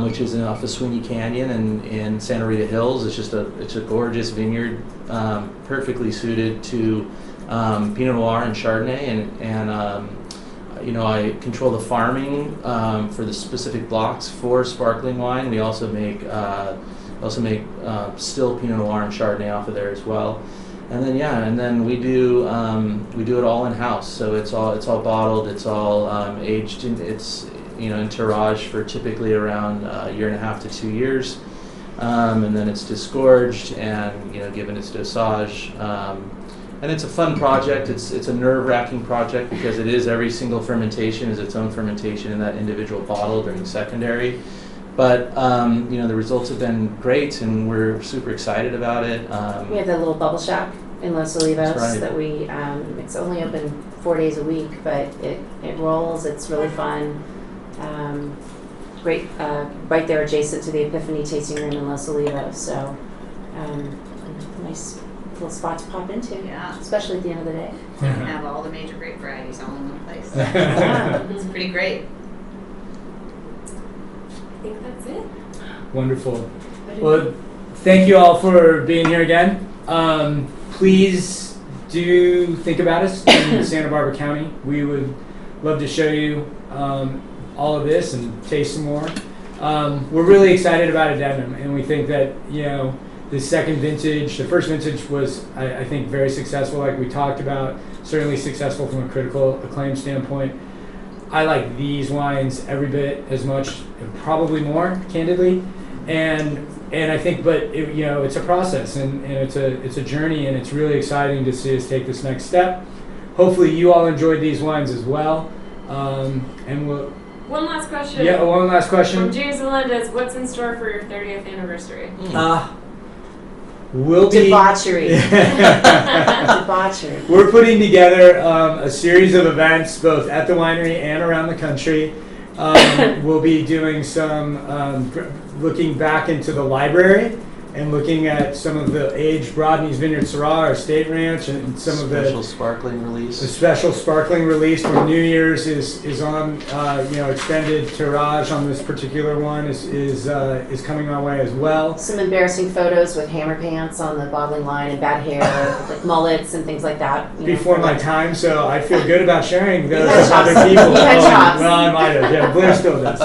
Speaker 2: which is off the Sweeney Canyon in Santa Rita Hills. It's a gorgeous vineyard, perfectly suited to Pinot Noir and Chardonnay, and I control the farming for the specific blocks for sparkling wine. We also make still Pinot Noir and Chardonnay off of there as well. And then we do it all in house. So it's all bottled. It's all aged. In tirage for typically around a year and a half to 2 years, and then it's disgorged and given its dosage. And it's a fun project. It's a nerve-wracking project because it is every single fermentation is its own fermentation in that individual bottle during secondary. But the results have been great, and we're super excited about it.
Speaker 4: we have the little bubble shop in Los Olivos
Speaker 2: That's right.
Speaker 4: that we. It's only open 4 days a week, but it rolls. It's really fun. Great, right there adjacent to the Epiphany tasting room in Los Olivos. So nice little spot to pop into,
Speaker 3: Yeah.
Speaker 4: especially at the end of the day.
Speaker 3: You can have all the major grape varieties all in one place.
Speaker 4: Yeah.
Speaker 3: It's pretty great.
Speaker 5: I think that's it.
Speaker 1: Wonderful. Well, thank you all for being here again. Please do think about us in Santa Barbara County. We would love to show you all of this and taste some more. We're really excited about Addendum, and we think that the second vintage, the first vintage was, I think, very successful, like we talked about, certainly successful from a critical acclaim standpoint. I like these wines every bit as much, probably more, candidly. And I think, but it's a process, and it's a journey, and it's really exciting to see us take this next step. Hopefully you all enjoyed these wines as well. And we'll...
Speaker 5: One last question.
Speaker 1: Yeah, one last question.
Speaker 5: From James Melendez, what's in store for your 30th anniversary?
Speaker 1: We'll be
Speaker 4: Debauchery. Debauchery.
Speaker 1: We're putting together a series of events both at the winery and around the country. We'll be doing some looking back into the library and looking at some of the aged Rodney's Vineyard Syrah, our state ranch, and some of the
Speaker 2: special sparkling release.
Speaker 1: The special sparkling release for New Year's is on, extended tirage on this particular one is coming our way as well.
Speaker 4: Some embarrassing photos with hammer pants on the bottling line and bad hair, like mullets and things like that.
Speaker 1: Before my time, so I feel good about sharing those
Speaker 4: had
Speaker 1: with other
Speaker 4: chops.
Speaker 1: people.
Speaker 4: You had chops.
Speaker 1: Well, I might have. Yeah, Blair still does.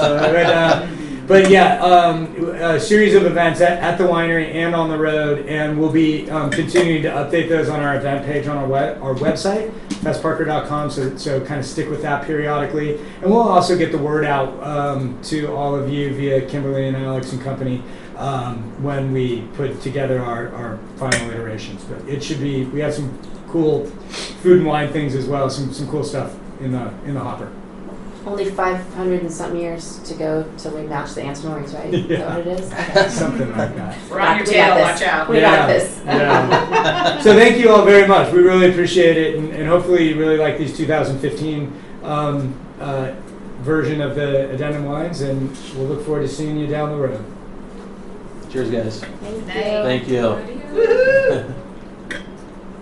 Speaker 1: But a series of events at the winery and on the road, and we'll be continuing to update those on our event page on our website, festparker.com, so kind of stick with that periodically. And we'll also get the word out to all of you via Kimberly and Alex and company when we put together our final iterations. But it should be, we have some cool food and wine things as well, some cool stuff in the hopper.
Speaker 4: Only 500 and something years to go till we match the Antinori's, right? Is that what it is? Okay.
Speaker 1: Something like that.
Speaker 3: We're on your
Speaker 4: We got
Speaker 3: tail,
Speaker 4: this.
Speaker 3: watch out.
Speaker 4: We got this.
Speaker 1: Yeah. So thank you all very much. We really appreciate it, and hopefully you really like these 2015 version of the Addendum wines, and we'll look forward to seeing you down the road.
Speaker 2: Cheers, guys.
Speaker 4: Thank you.
Speaker 3: Thank
Speaker 2: Thank you.
Speaker 5: What do you-